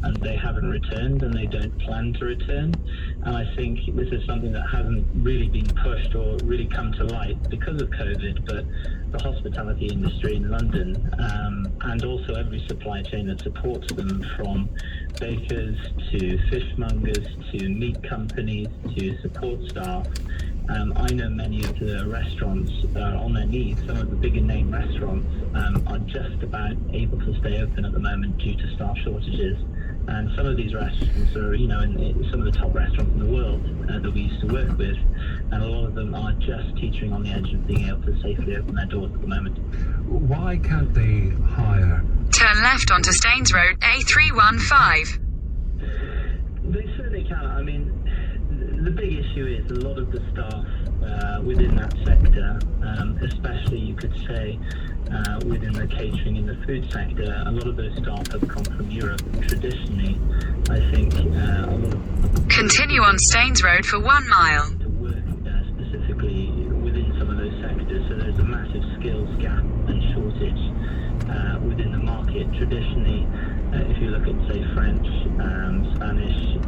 and they haven't returned, and they don't plan to return. And I think this is something that hasn't really been pushed or really come to light because of COVID, but the hospitality industry in London, and also every supply chain that supports them, from bakers to fishmongers to meat companies to support staff. I know many of the restaurants are on their knees. Some of the bigger name restaurants are just about able to stay open at the moment due to staff shortages. And some of these restaurants are, in some of the top restaurants in the world that we used to work with, and a lot of them are just teetering on the edge of being able to safely open their doors at the moment. Why can't they hire? Turn left onto Staines Road, A315. They certainly can. I mean, the big issue is a lot of the staff within that sector, especially you could say within the catering and the food sector, a lot of those staff have come from Europe. Traditionally, I think a lot of... Continue on Staines Road for 1 mile. ...to work specifically within some of those sectors, so there's a massive skills gap and shortage within the market. Traditionally, if you look at, say, French, Spanish...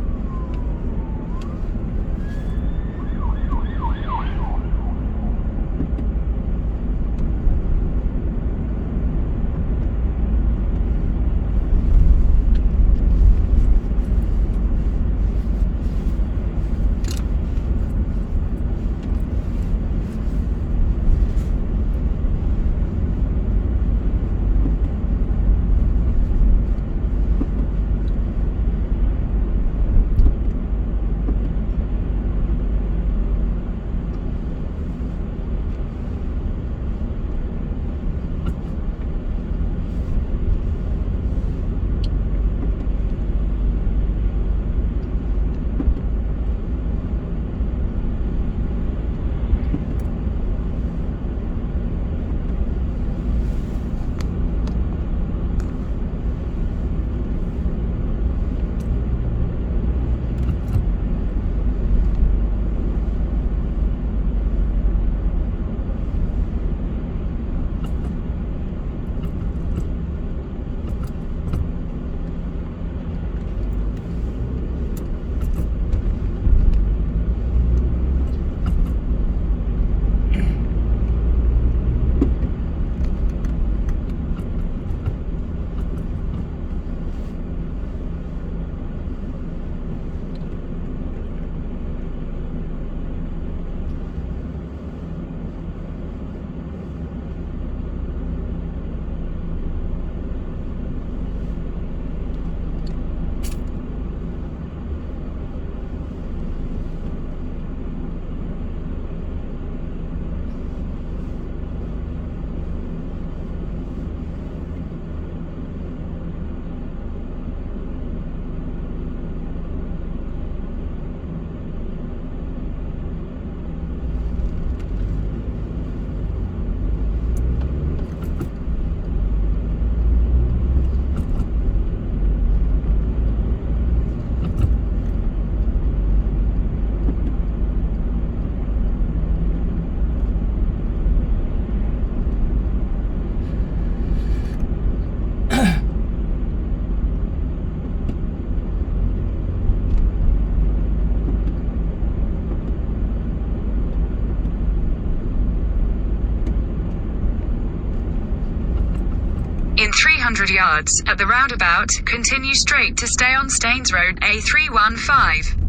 In 300 yards, at the roundabout, continue straight to stay on Staines Road, A315.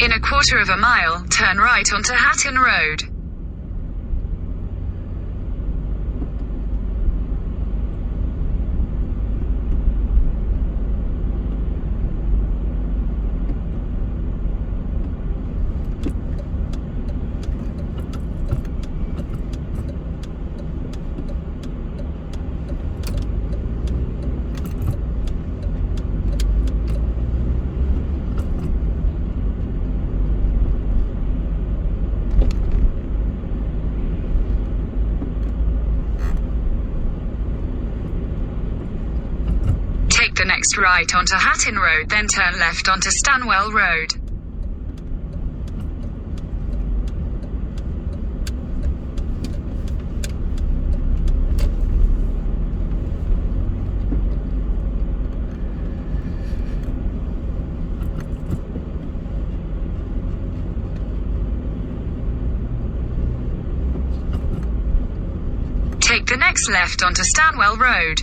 In a quarter of a mile, turn right onto Hatton Road. the next right onto Hatton Road, then turn left onto Stanwell Road. Take the next left onto Stanwell Road.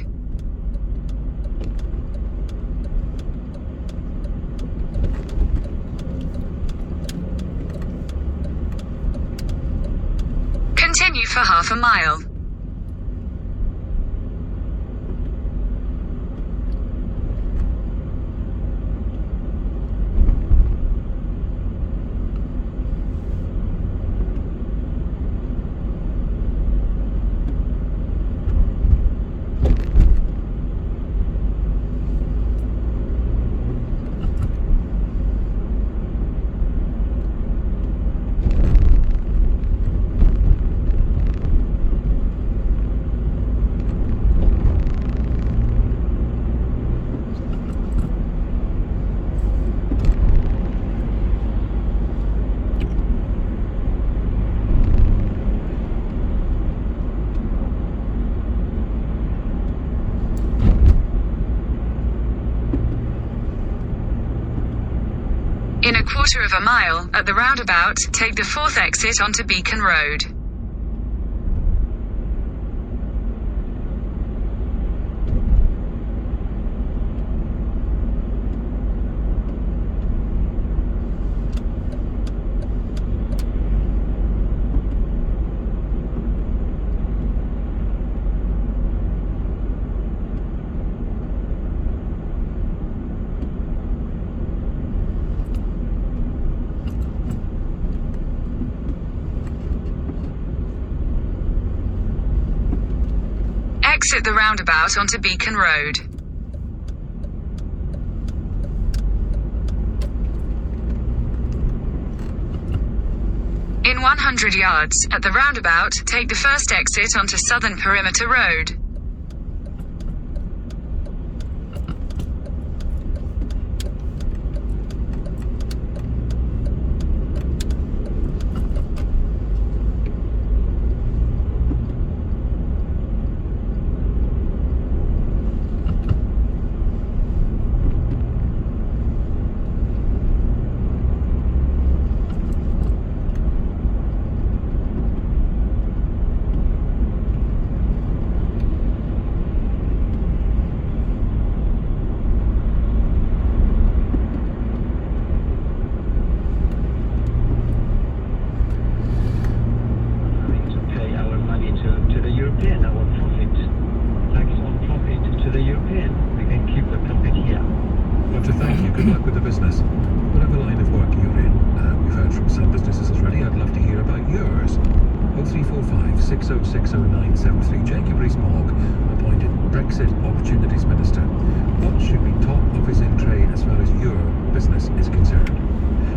Continue for half a mile. In a quarter of a mile, at the roundabout, take the 4th exit onto Beacon Road. Exit the roundabout onto Beacon Road. In 100 yards, at the roundabout, take the 1st exit onto Southern Perimeter Road. business. Whatever line of work you're in, we've heard from some businesses already. I'd love to hear about yours. 0345 6060 973. Jacob Rees-Mogg, appointed Brexit Opportunities Minister. What should be top of his in tray as far as your business is concerned?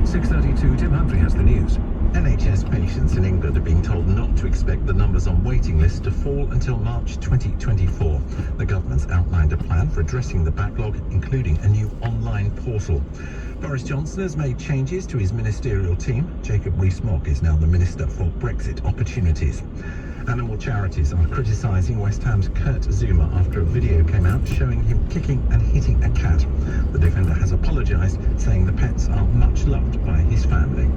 6:32, Tim Humphrey has the news. NHS patients in England are being told not to expect the numbers on waiting lists to fall until March 2024. The government's outlined a plan for addressing the backlog, including a new online portal. Boris Johnson has made changes to his ministerial team. Jacob Rees-Mogg is now the Minister for Brexit Opportunities. Animal charities are criticising West Ham's Kurt Zouma after a video came out showing him kicking and hitting a cat. The defender has apologised, saying the pets are much loved by his family.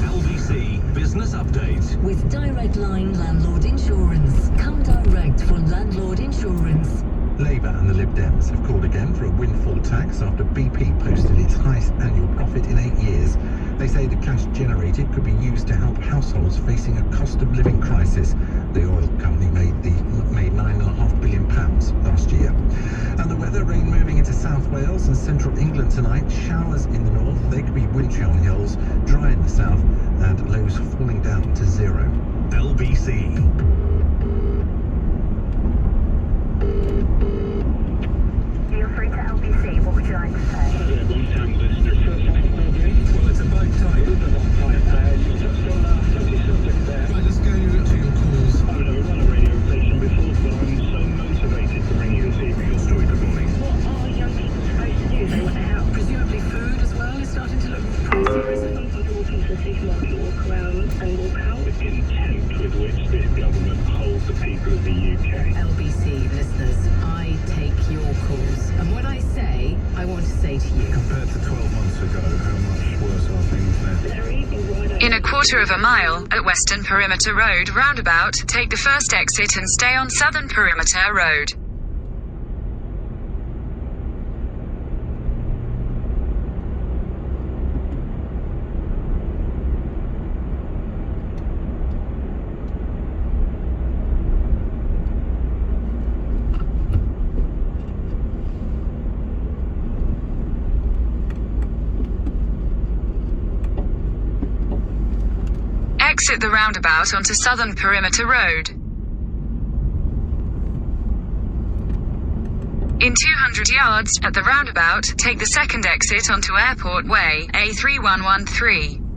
LBC Business Update. With Direct Line Landlord Insurance. Come direct for landlord insurance. Labour and the Lib Dems have called again for a windfall tax after BP posted its highest annual profit in 8 years. They say the cash generated could be used to help households facing a cost of living crisis. The oil company made £9.5 billion last year. And the weather, rain moving into South Wales and central England tonight. Showers in the north, they could be wintry on hills, dry in the south, and lows falling down to 0. LBC. You're free to LBC. What would you like to say? Long-time listener. First time probably. Well, it's about time. It is about time. You touched on a touchy subject there. Right, let's go to your calls. I've never run a radio station before, but I'm so motivated to bring you this evening. Your story, good morning. What are young a supermarket walk around and walk out. The contempt with which this government holds the people of the UK. LBC listeners, I take your calls. And what I say, I want to say to you. Compared to 12 months ago, how much worse are things now? Very wide open. In a quarter of a mile, at Western Perimeter Road roundabout, take the first exit and stay on Southern Perimeter Road. Exit the roundabout onto Southern Perimeter Road. In 200 yards, at the roundabout, take the second exit onto Airport Way, A3113.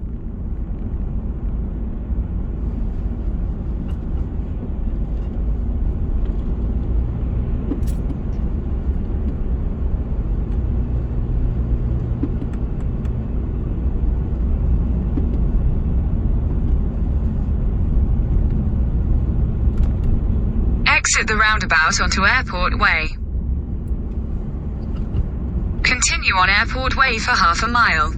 Exit the roundabout onto Airport Way. Continue on Airport Way for half a mile.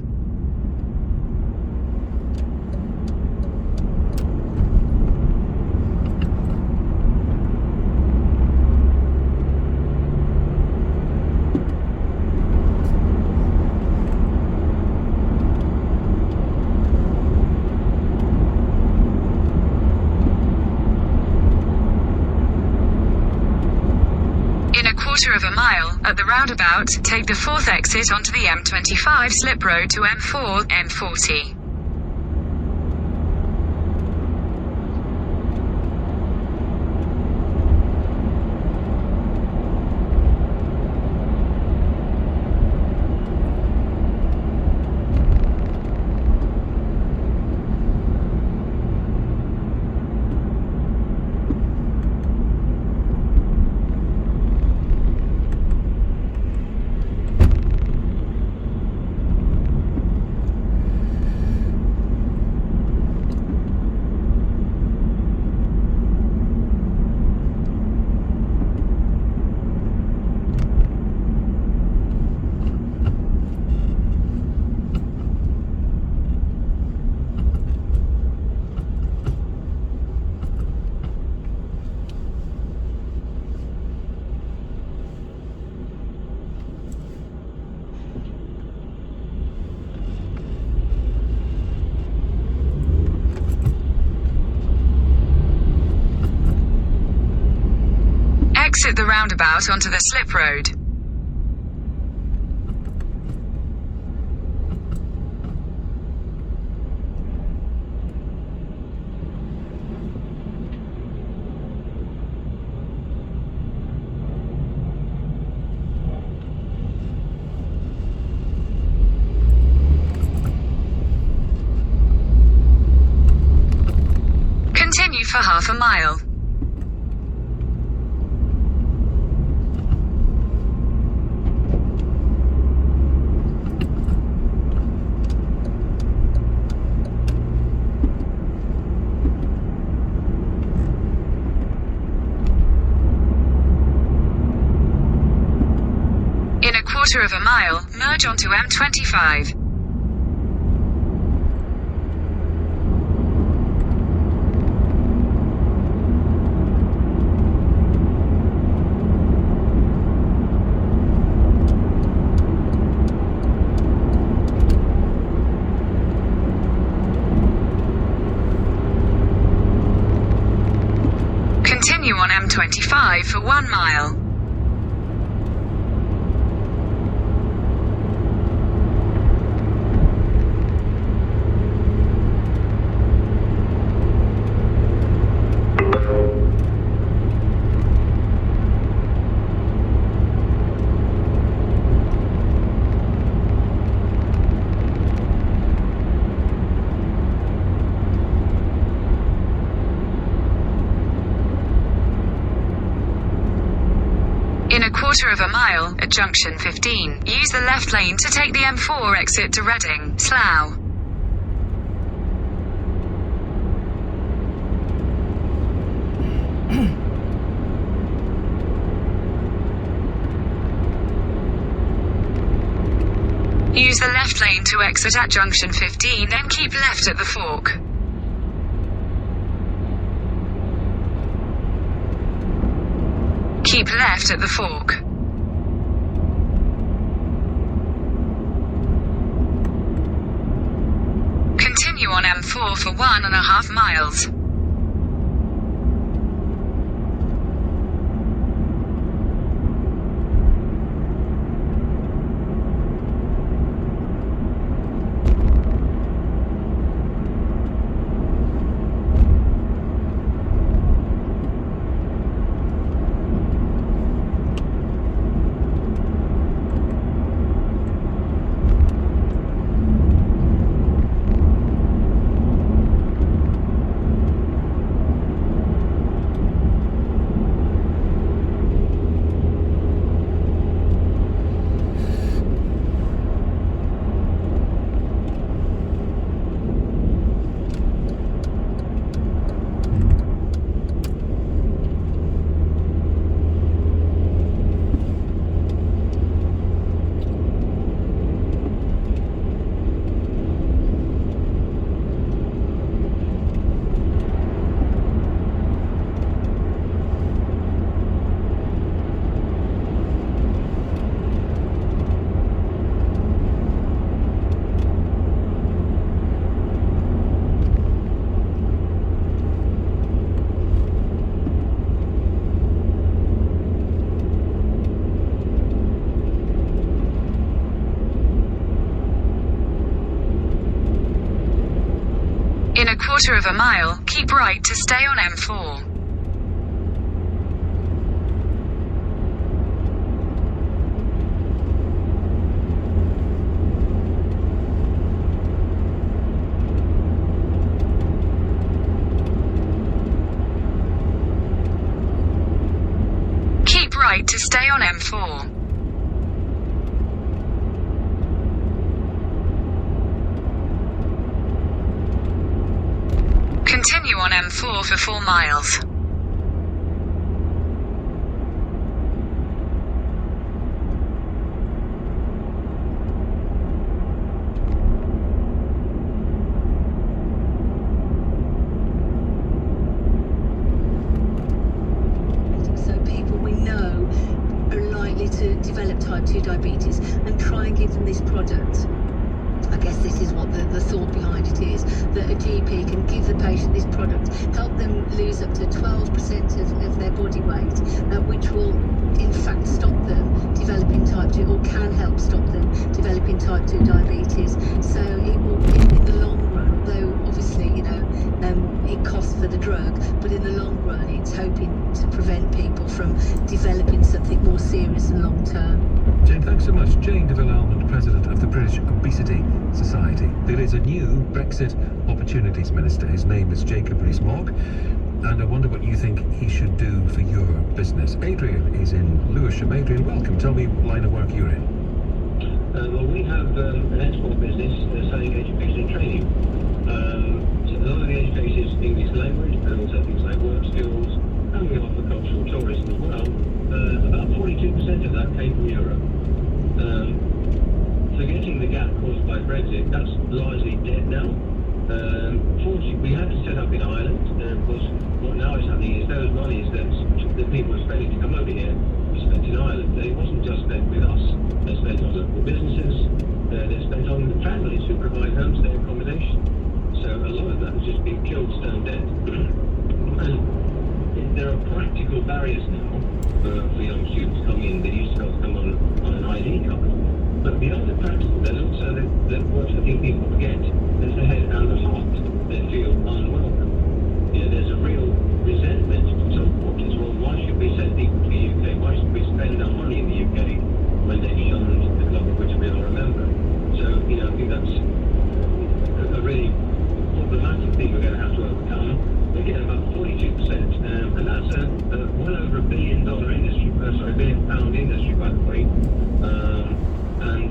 Quarter of a mile, at the roundabout, take the fourth exit onto the M25 slip road to M4, M40. Exit the roundabout onto the slip road. Continue for half a mile. Quarter of a mile, merge onto M25. Continue on M25 for 1 mile. In a quarter of a mile, at junction 15, use the left lane to take the M4 exit to Reading, Slough. Use the left lane to exit at junction 15, then keep left at the fork. Keep left at the fork. Continue on M4 for 1.5 miles. In 1/4 mile, keep right to stay on M4. Keep right to stay on M4. Continue on M4 for 4 miles. So people we know are likely to develop type 2 diabetes and try and give them this product. I guess this is what the thought behind it is, that a GP can give the patient this product, help them lose up to 12% of their body weight, which will in fact stop them developing type 2, or can help stop them developing type 2 diabetes. So it will, in the long run, although obviously, it costs for the drug, but in the long run it's hoping to prevent people from developing something more serious and long term. Jane, thanks so much. Jane DeVille-Almond, President of the British Obesity Society. There is a new Brexit Opportunities Minister. His name is Jacob Rees-Mogg, and I wonder what you think he should do for your business. Adrian is in Lewisham. Adrian, welcome. Tell me what line of work you're in. Well, we have an export business selling education and training. So a lot of the education is English language, but also things like work skills, and we offer cultural tourism as well. About 42% of that came from Europe. Forgetting the gap caused by Brexit, that's largely dead now. Fortunately, we had to set up in Ireland, and of course, what now is happening is those monies that people are spending to come over here are spent in Ireland. They wasn't just spent with us, they're spent on local businesses, they're spent on the families who provide homestay accommodation. So a lot of that has just been killed stone dead. And there are practical barriers now for young students coming in. They used to be able to come on an ID card. But beyond the practical, there's also what I think people forget. There's the head and the heart. They feel unwelcome. There's a real resentment from some quarters. Well, why should we send people to the UK? Why should we spend our money in the UK when they've shunned the club of which we all remember? So, I think that's a really problematic thing we're going to have to overcome. Again, about 42%, and that's a well over £1 billion industry, £1 billion industry, by the way.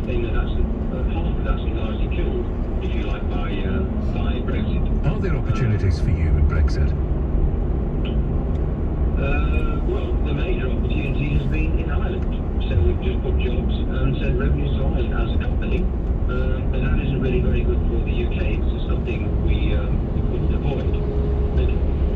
And that's half of that's largely killed, if you like, by Brexit. Are there opportunities for you in Brexit? Well, the major opportunity has been in Ireland. So we've just put jobs and sent revenues to Ireland as a company. And that isn't really very good for the UK. It's just something we couldn't avoid. But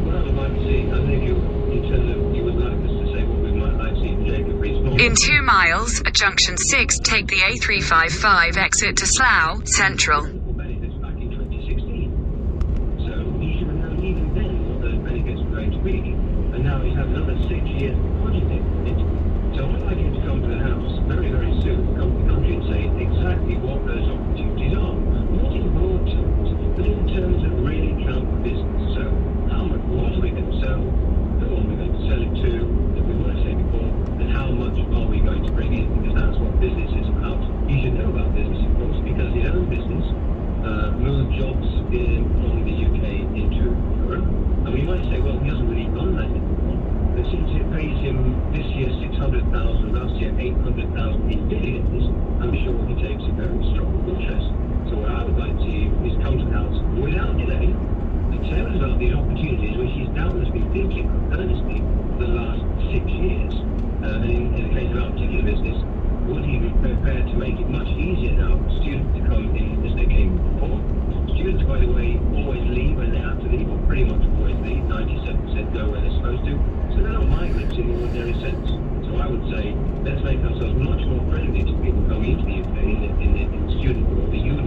what I would like to see, I don't know if you, in terms of, you would like us to say what we might like to see in Jacob Rees-Mogg. In 2 miles, at junction 6, take the A355 exit to Slough Central. Benefits back in 2016. So he should have known even then what those benefits were going to be. And now he's had another 6 years project it. So I'd like him to come to the House very, very soon, come to the country and say exactly what those opportunities are. Not in broad terms, but in terms that really count for business. So how much, what are we going to sell? Who are we going to sell it to, that we weren't saying before, and how much are we going to bring in? Because that's what business is about. You should know about business, of course, because his own business moved jobs from the UK into Europe. And we might say, well, he hasn't really done that anymore. But since it pays him this year 600,000, last year 800,000 in dividends, I'm sure he takes a very strong interest. So what I would like to see is come to the House without delay to tell us about these opportunities which he's doubtless been thinking of earnestly for the last 6 years. And in the case of our particular business, would he be prepared to make it much easier now for students to come in as they came before? Students, by the way, always leave when they have to leave, or pretty much always leave. 97% go where they're supposed to. So they're not migrants in the ordinary sense. So I would say, let's make ourselves much more friendly to people coming into the UK in the student world, the youth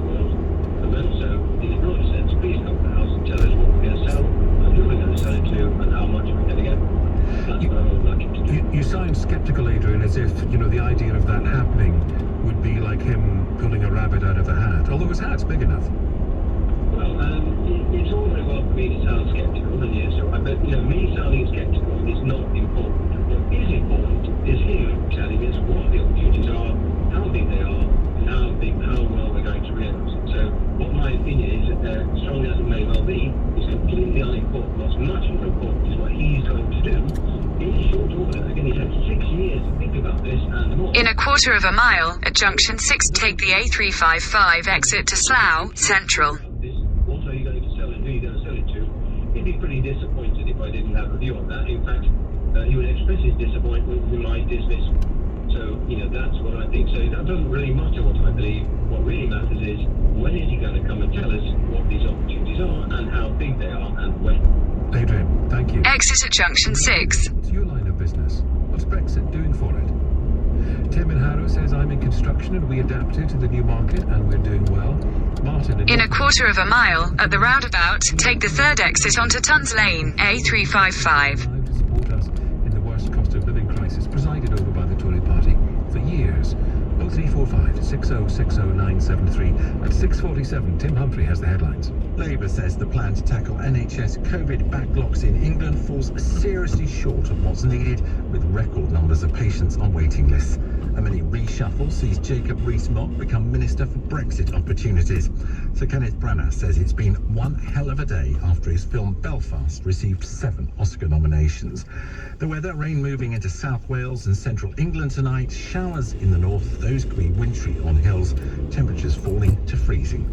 world, and also in the broader sense, please come to the House and tell us what we're going to sell, and who we're going to sell it to, and how much we're going to get. That's what I would like him to do. You sound sceptical, Adrian, as if, you know, the idea of that happening would be like him pulling a rabbit out of a hat, although his hat's big enough. Well, it's all very well for me to sound sceptical, and yes, but me sounding sceptical is not important. What is important is him telling us what the opportunities are, how big they are, and how well we're going to realise it. So, what my opinion is, strong as it may well be, is completely unimportant. What's much more important is what he's going to do in short order. Again, he's had 6 years to think about this and more. In a 1/4 mile, at junction 6, take the A355 exit to Slough Central. What are you going to sell and who are you going to sell it to? He'd be pretty disappointed if I didn't have a view on that. In fact, he would express his disappointment with my dismissal. So, that's what I think. So that doesn't really matter what I believe. What really matters is, when is he going to come and tell us what these opportunities are and how big they are and when? Adrian, thank you. Exit at junction 6. What's your line of business? What's Brexit doing for it? Tim in Harrow says, I'm in construction and we adapted to the new market and we're doing well. Martin In a 1/4 mile, at the roundabout, take the 3rd exit onto Tuns Lane, A355. to support us in the worst cost of living crisis presided over by the Tory party for years. 0345 6060 973 at 6:47. Tim Humphrey has the headlines. Labour says the plan to tackle NHS COVID backlogs in England falls seriously short of what's needed, with record numbers of patients on waiting lists. A mini reshuffle sees Jacob Rees-Mogg become Minister for Brexit Opportunities. Sir Kenneth Branagh says it's been one hell of a day after his film Belfast received 7 Oscar nominations. The weather, rain moving into South Wales and central England tonight, showers in the north, those can be wintry on hills, temperatures falling to freezing.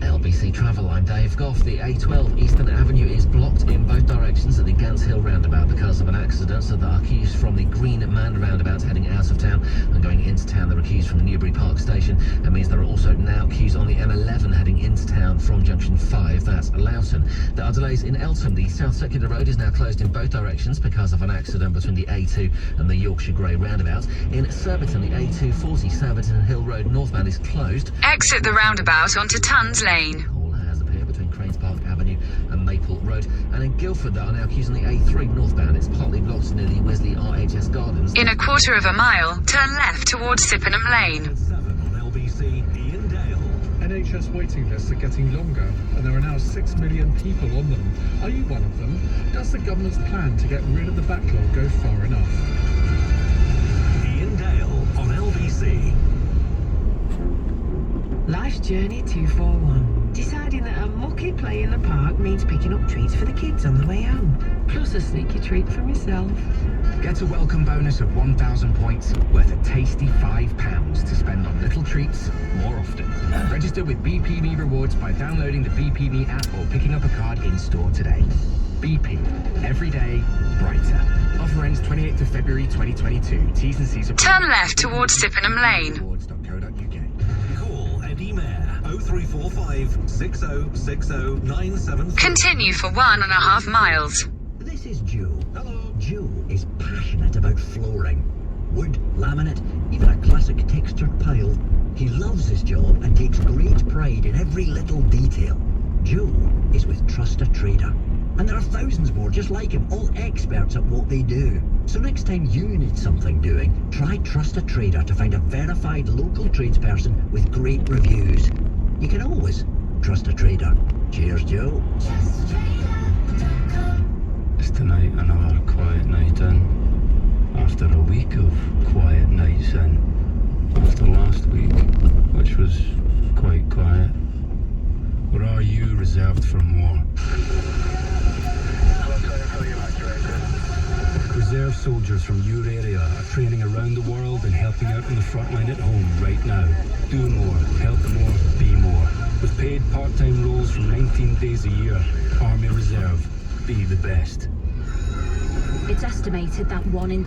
LBC Travel, I'm Dave Goff. The A12 Eastern Avenue is blocked in both directions at the Gants Hill roundabout because of an accident, so there are queues from the Green Man roundabout heading out of town and going into town. There are queues from the Newbury Park station. That means there are also now queues on the M11 heading into town from junction 5, that's Loughton. There are delays in Eltham. The South Circular Road is now closed in both directions because of an accident between the A2 and the Yorkshire Grey roundabout. In Surbiton, the A240 Surbiton Hill Road northbound is closed. Exit the roundabout onto Tuns Lane. Hall has appeared between Cranes Park Avenue and Maple Road. And in Guildford, there are now queues on the A3 northbound. It's partly blocked near the Wesley RHS Gardens. In a 1/4 mile, turn left towards Sippenham Lane. 7 on LBC, Ian Dale. NHS waiting lists are getting longer and there are now 6 million people on them. Are you one of them? Does the government's plan to get rid of the backlog go far enough? Ian Dale on LBC. Life's Journey 241. Deciding that a mucky play in the park means picking up treats for the kids on the way home. Plus a sneaky treat for myself. Get a welcome bonus of 1,000 points worth a tasty £5 to spend on little treats more often. Register with BP Me Rewards by downloading the BP Me app or picking up a card in store today. BP. Every day, brighter. Offer ends 28th of February 2022. T's and C's apply. Turn left towards Sippenham Lane. Rewards.co.uk. Call Eddie Mayer 0345 6060 973. Continue for 1.5 miles. This is Joe. Hello. Joe is passionate about flooring. Wood, laminate, even a classic textured pile. He loves his job and takes great pride in every little detail. Joe is with Trust a Trader. And there are thousands more just like him, all experts at what they do. So next time you need something doing, try Trust a Trader to find a verified local tradesperson with great reviews. You can always trust a trader. Cheers, Joe. Is tonight another quiet night in? After a week of quiet nights in? After last week, which was quite quiet? Or are you reserved for more? Reserve soldiers from your area are training around the world and helping out on the front line at home right now. Do more, help more, be more. With paid part-time roles from 19 days a year, Army Reserve, be the best. It's estimated that 1 in